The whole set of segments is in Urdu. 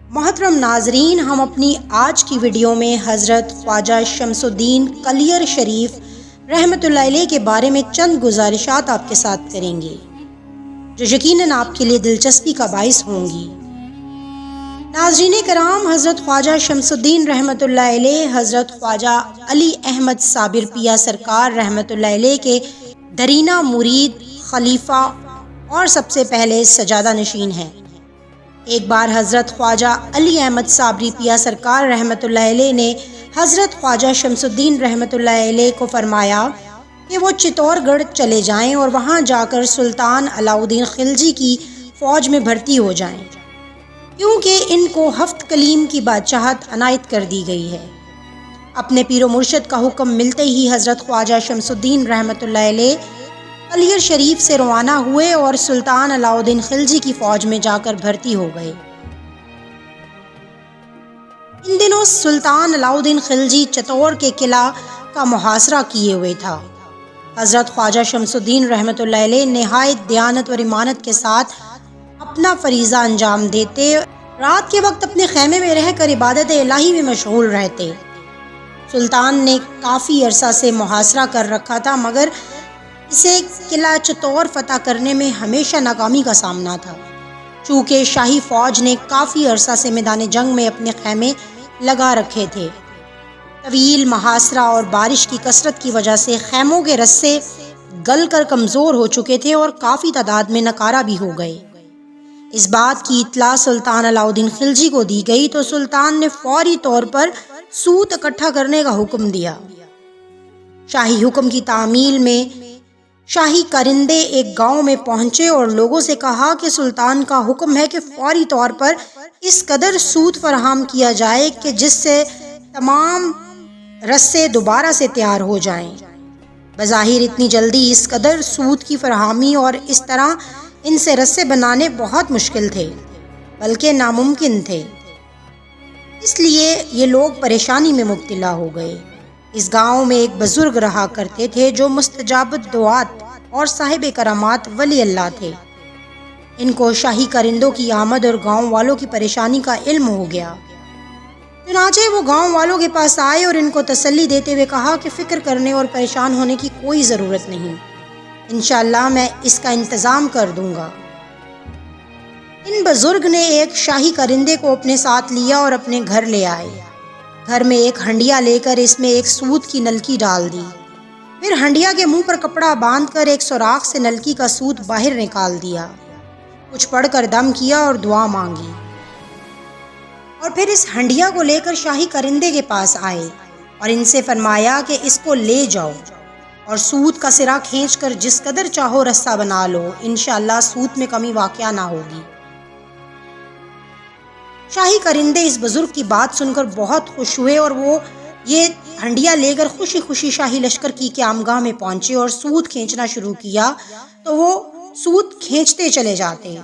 محترم ناظرین، ہم اپنی آج کی ویڈیو میں حضرت خواجہ شمس الدین کلیر شریف رحمۃ اللہ علیہ کے بارے میں چند گزارشات آپ کے ساتھ کریں گے جو یقیناً آپ کے لیے دلچسپی کا باعث ہوں گی۔ ناظرین کرام، حضرت خواجہ شمس الدین رحمۃ اللہ علیہ حضرت خواجہ علی احمد صابر پیا سرکار رحمۃ اللہ علیہ کے درینہ مرید، خلیفہ اور سب سے پہلے سجادہ نشین ہیں۔ ایک بار حضرت خواجہ علی احمد صابری پیا سرکار رحمۃ اللہ علیہ نے حضرت خواجہ شمس الدین رحمۃ اللہ علیہ کو فرمایا کہ وہ چتور گڑھ چلے جائیں اور وہاں جا کر سلطان علاؤ الدین خلجی کی فوج میں بھرتی ہو جائیں، کیونکہ ان کو ہفت کلیم کی بادشاہت عنایت کر دی گئی ہے۔ اپنے پیر و مرشد کا حکم ملتے ہی حضرت خواجہ شمس الدین رحمۃ اللہ علیہ کلیر شریف سے روانہ ہوئے اور سلطان علاؤ الدین خلجی کی فوج میں جا کر بھرتی ہو گئے۔ ان دنوں سلطان علاؤ الدین خلجی چتور کے قلعہ کا محاصرہ کیے ہوئے تھا۔ حضرت خواجہ شمس الدین رحمۃ اللہ علیہ نہایت دیانت اور امانت کے ساتھ اپنا فریضہ انجام دیتے، رات کے وقت اپنے خیمے میں رہ کر عبادت الہی میں مشغول رہتے۔ سلطان نے کافی عرصہ سے محاصرہ کر رکھا تھا، مگر اسے قلعہ چتور فتح کرنے میں ہمیشہ ناکامی کا سامنا تھا، چونکہ شاہی فوج نے کافی عرصہ سے میدان جنگ میں اپنے خیمے لگا رکھے تھے۔ طویل محاصرہ اور بارش کی کثرت کی وجہ سے خیموں کے رسے گل کر کمزور ہو چکے تھے اور کافی تعداد میں نکارہ بھی ہو گئے۔ اس بات کی اطلاع سلطان علاؤ الدین خلجی کو دی گئی تو سلطان نے فوری طور پر سوت اکٹھا کرنے کا حکم دیا۔ شاہی حکم کی تعمیل میں شاہی کارندے ایک گاؤں میں پہنچے اور لوگوں سے کہا کہ سلطان کا حکم ہے کہ فوری طور پر اس قدر سوت فراہم کیا جائے کہ جس سے تمام رسے دوبارہ سے تیار ہو جائیں۔ بظاہر اتنی جلدی اس قدر سوت کی فراہمی اور اس طرح ان سے رسے بنانے بہت مشکل تھے، بلکہ ناممکن تھے، اس لیے یہ لوگ پریشانی میں مبتلا ہو گئے۔ اس گاؤں میں ایک بزرگ رہا کرتے تھے جو مستجاب الدعوات اور صاحب کرامات ولی اللہ تھے۔ ان کو شاہی کرندوں کی آمد اور گاؤں والوں کی پریشانی کا علم ہو گیا، چنانچہ وہ گاؤں والوں کے پاس آئے اور ان کو تسلی دیتے ہوئے کہا کہ فکر کرنے اور پریشان ہونے کی کوئی ضرورت نہیں، انشاءاللہ میں اس کا انتظام کر دوں گا۔ ان بزرگ نے ایک شاہی کرندے کو اپنے ساتھ لیا اور اپنے گھر لے آئے۔ گھر میں ایک ہنڈیا لے کر اس میں ایک سوت کی نلکی ڈال دی، پھر ہنڈیا کے منہ پر کپڑا باندھ کر ایک سوراخ سے نلکی کا سوت باہر نکال دیا، کچھ پڑھ کر دم کیا اور دعا مانگی، اور پھر اس ہنڈیا کو لے کر شاہی کرندے کے پاس آئے اور ان سے فرمایا کہ اس کو لے جاؤ اور سوت کا سرا کھینچ کر جس قدر چاہو رسہ بنا لو، انشاءاللہ سوت میں کمی واقع نہ ہوگی۔ شاہی کرندے اس بزرگ کی بات سن کر بہت خوش ہوئے اور وہ یہ ہنڈیا لے کر خوشی خوشی شاہی لشکر کی قیامگاہ میں پہنچے اور سوت کھینچنا شروع کیا تو وہ سوت کھینچتے چلے جاتے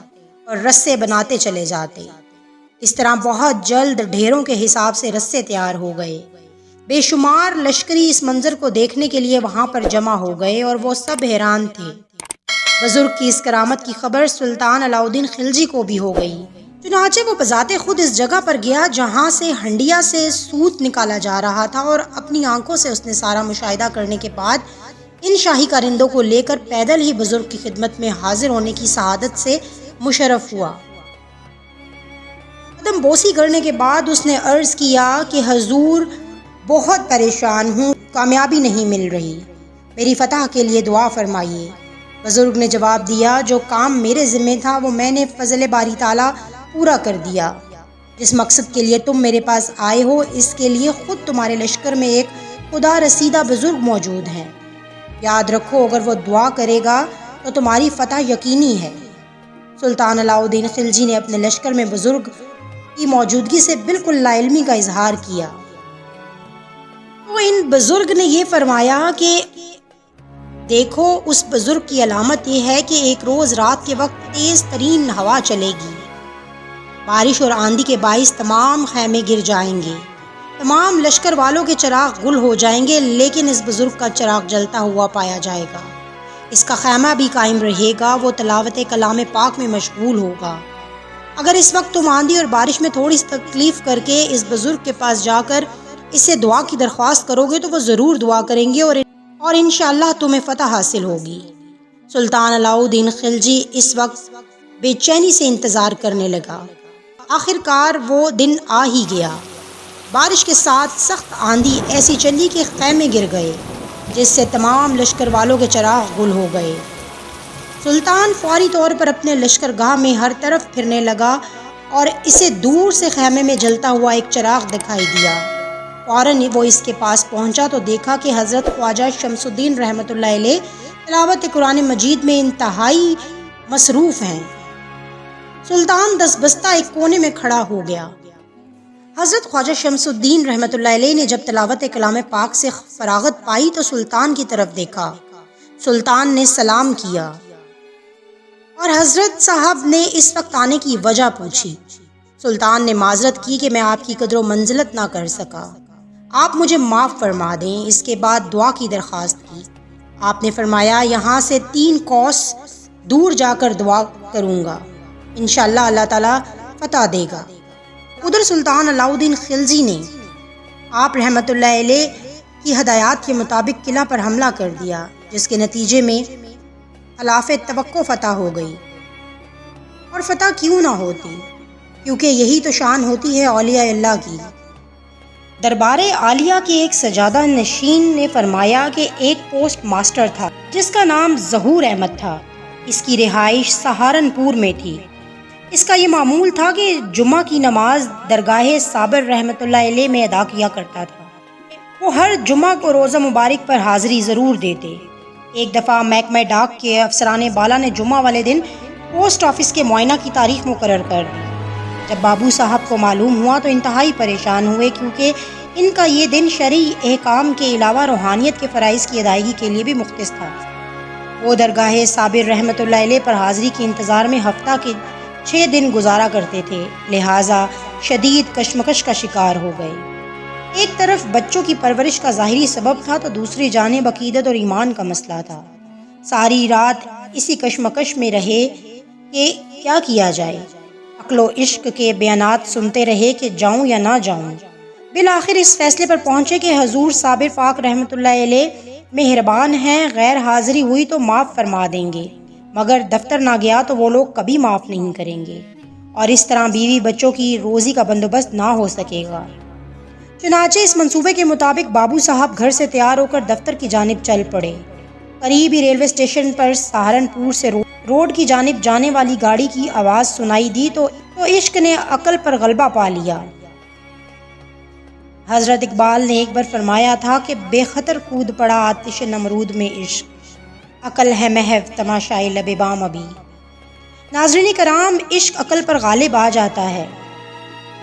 اور رسے بناتے چلے جاتے۔ اس طرح بہت جلد ڈھیروں کے حساب سے رسے تیار ہو گئے۔ بے شمار لشکری اس منظر کو دیکھنے کے لیے وہاں پر جمع ہو گئے اور وہ سب حیران تھے۔ بزرگ کی اس کرامت کی خبر سلطان علاؤ الدین خلجی کو بھی ہو گئی، چنانچہ وہ بذات خود اس جگہ پر گیا جہاں سے ہنڈیا سے سوت نکالا جا رہا تھا، اور اپنی آنکھوں سے اس نے سارا مشاہدہ کرنے کے بعد ان شاہی کارندوں کو لے کر پیدل ہی بزرگ کی خدمت میں حاضر ہونے کی سعادت سے مشرف ہوا۔ قدم بوسی کرنے کے بعد اس نے عرض کیا کہ حضور، بہت پریشان ہوں، کامیابی نہیں مل رہی، میری فتح کے لیے دعا فرمائیے۔ بزرگ نے جواب دیا، جو کام میرے ذمہ تھا وہ میں نے فضل باری تعالیٰ پورا کر دیا۔ جس مقصد کے لیے تم میرے پاس آئے ہو اس کے لیے خود تمہارے لشکر میں ایک خدا رسیدہ بزرگ موجود ہیں، یاد رکھو اگر وہ دعا کرے گا تو تمہاری فتح یقینی ہے۔ سلطان علاؤ الدین خلجی نے اپنے لشکر میں بزرگ کی موجودگی سے بالکل لا علمی کا اظہار کیا تو ان بزرگ نے یہ فرمایا کہ دیکھو، اس بزرگ کی علامت یہ ہے کہ ایک روز رات کے وقت تیز ترین ہوا چلے گی، بارش اور آندھی کے باعث تمام خیمے گر جائیں گے، تمام لشکر والوں کے چراغ گل ہو جائیں گے، لیکن اس بزرگ کا چراغ جلتا ہوا پایا جائے گا، اس کا خیمہ بھی قائم رہے گا، وہ تلاوت کلام پاک میں مشغول ہوگا، اگر اس وقت تم آندھی اور بارش میں تھوڑی سی تکلیف کر کے اس بزرگ کے پاس جا کر اس سے دعا کی درخواست کرو گے تو وہ ضرور دعا کریں گے اور انشاءاللہ تمہیں فتح حاصل ہوگی۔ سلطان علاء الدین خلجی اس وقت بے چینی سے انتظار کرنے لگا۔ آخر کار وہ دن آ ہی گیا۔ بارش کے ساتھ سخت آندھی ایسی چلی کہ خیمے گر گئے، جس سے تمام لشکر والوں کے چراغ گل ہو گئے۔ سلطان فوری طور پر اپنے لشکر گاہ میں ہر طرف پھرنے لگا اور اسے دور سے خیمے میں جلتا ہوا ایک چراغ دکھائی دیا۔ فوراً وہ اس کے پاس پہنچا تو دیکھا کہ حضرت خواجہ شمس الدین رحمۃ اللہ علیہ تلاوت قرآن مجید میں انتہائی مصروف ہیں۔ سلطان دستبستہ ایک کونے میں کھڑا ہو گیا۔ حضرت خواجہ شمس الدین رحمۃ اللہ علیہ نے جب تلاوت کلام پاک سے فراغت پائی تو سلطان کی طرف دیکھا۔ سلطان نے سلام کیا اور حضرت صاحب نے اس وقت آنے کی وجہ پوچھی۔ سلطان نے معذرت کی کہ میں آپ کی قدر و منزلت نہ کر سکا، آپ مجھے معاف فرما دیں۔ اس کے بعد دعا کی درخواست کی۔ آپ نے فرمایا یہاں سے 3 کوس دور جا کر دعا کروں گا، انشاءاللہ اللہ تعالیٰ فتح دے گا۔ ادھر سلطان علاء الدین خلجی نے آپ رحمۃ اللہ علیہ کی ہدایات کے مطابق قلعہ پر حملہ کر دیا، جس کے نتیجے میں خلاف توقع فتح ہو گئی۔ اور فتح کیوں نہ ہوتی، کیونکہ یہی تو شان ہوتی ہے اولیاء اللہ کی۔ دربار عالیہ کے ایک سجادہ نشین نے فرمایا کہ ایک پوسٹ ماسٹر تھا جس کا نام ظہور احمد تھا۔ اس کی رہائش سہارنپور میں تھی۔ اس کا یہ معمول تھا کہ جمعہ کی نماز درگاہ صابر رحمۃ اللہ علیہ میں ادا کیا کرتا تھا۔ وہ ہر جمعہ کو روزہ مبارک پر حاضری ضرور دیتے۔ ایک دفعہ محکمہ ڈاک کے افسران بالا نے جمعہ والے دن پوسٹ آفس کے معائنہ کی تاریخ مقرر کر دی۔ جب بابو صاحب کو معلوم ہوا تو انتہائی پریشان ہوئے، کیونکہ ان کا یہ دن شرعی احکام کے علاوہ روحانیت کے فرائض کی ادائیگی کے لیے بھی مختص تھا۔ وہ درگاہ صابر رحمۃ اللہ علیہ پر حاضری کے انتظار میں ہفتہ کے 6 دن گزارا کرتے تھے، لہٰذا شدید کشمکش کا شکار ہو گئے۔ ایک طرف بچوں کی پرورش کا ظاہری سبب تھا تو دوسری جانب عقیدت اور ایمان کا مسئلہ تھا۔ ساری رات اسی کشمکش میں رہے کہ کیا کیا جائے۔ عقل و عشق کے بیانات سنتے رہے کہ جاؤں یا نہ جاؤں۔ بالآخر اس فیصلے پر پہنچے کہ حضور صابر پاک رحمۃ اللہ علیہ مہربان ہیں، غیر حاضری ہوئی تو معاف فرما دیں گے، مگر دفتر نہ گیا تو وہ لوگ کبھی معاف نہیں کریں گے، اور اس طرح بیوی بچوں کی روزی کا بندوبست نہ ہو سکے گا۔ چنانچہ اس منصوبے کے مطابق بابو صاحب گھر سے تیار ہو کر دفتر کی جانب چل پڑے۔ قریب ہی ریلوے اسٹیشن پر سہارنپور سے روڈ کی جانب جانے والی گاڑی کی آواز سنائی دی تو عشق نے عقل پر غلبہ پا لیا۔ حضرت اقبال نے ایک بار فرمایا تھا کہ بے خطر کود پڑا آتش نمرود میں عشق، عقل ہے محو تماشائے لب بام ابھی۔ ناظرین کرام، عشق عقل پر غالب آ جاتا ہے۔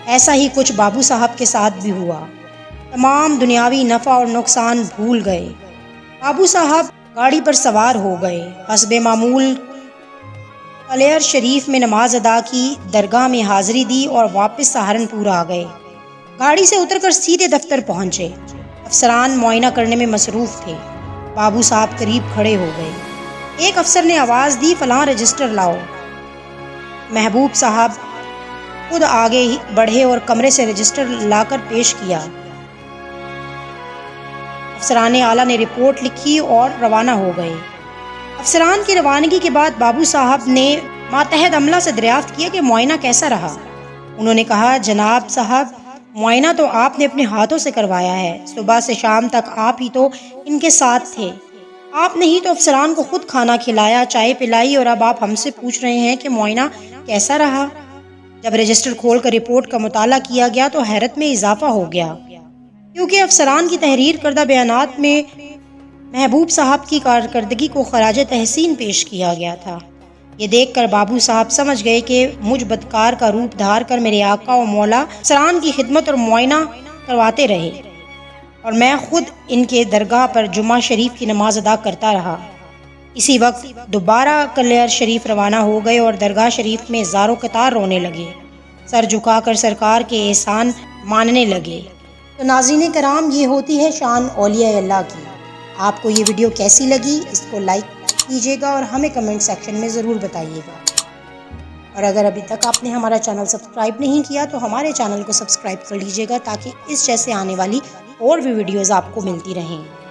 ایسا ہی کچھ بابو صاحب کے ساتھ بھی ہوا۔ تمام دنیاوی نفع اور نقصان بھول گئے۔ بابو صاحب گاڑی پر سوار ہو گئے، حسب معمول کلیئر شریف میں نماز ادا کی، درگاہ میں حاضری دی اور واپس سہارنپور آ گئے۔ گاڑی سے اتر کر سیدھے دفتر پہنچے۔ افسران معائنہ کرنے میں مصروف تھے۔ بابو صاحب قریب کھڑے ہو گئے۔ ایک افسر نے آواز دی، فلاں رجسٹر لاؤ۔ محبوب صاحب خود آگے بڑھے اور کمرے سے رجسٹر لا کر پیش کیا۔ افسران اعلیٰ نے رپورٹ لکھی اور روانہ ہو گئے۔ افسران کی روانگی کے بعد بابو صاحب نے ماتحت عملہ سے دریافت کیا کہ معائنہ کیسا رہا۔ انہوں نے کہا، جناب صاحب، معائنہ تو آپ نے اپنے ہاتھوں سے کروایا ہے، صبح سے شام تک آپ ہی تو ان کے ساتھ تھے، آپ نے ہی تو افسران کو خود کھانا کھلایا، چائے پلائی، اور اب آپ ہم سے پوچھ رہے ہیں کہ معائنہ کیسا رہا۔ جب رجسٹر کھول کر رپورٹ کا مطالعہ کیا گیا تو حیرت میں اضافہ ہو گیا، کیونکہ افسران کی تحریر کردہ بیانات میں محبوب صاحب کی کارکردگی کو خراج تحسین پیش کیا گیا تھا۔ یہ دیکھ کر بابو صاحب سمجھ گئے کہ مجھ بدکار کا روپ دھار کر میرے آقا و مولا افسران کی خدمت اور معائنہ کرواتے رہے، اور میں خود ان کے درگاہ پر جمعہ شریف کی نماز ادا کرتا رہا۔ اسی وقت دوبارہ کلیئر شریف روانہ ہو گئے اور درگاہ شریف میں زارو قطار رونے لگے، سر جھکا کر سرکار کے احسان ماننے لگے۔ تو ناظرین کرام، یہ ہوتی ہے شان اولیاء اللہ کی۔ آپ کو یہ ویڈیو کیسی لگی؟ اس کو لائک کیجیے گا اور ہمیں کمنٹ سیکشن میں ضرور بتائیے گا۔ اور اگر ابھی تک آپ نے ہمارا چینل سبسکرائب نہیں کیا تو ہمارے چینل کو سبسکرائب کر لیجیے گا تاکہ اس جیسے آنے والی اور بھی ویڈیوز آپ کو ملتی رہیں۔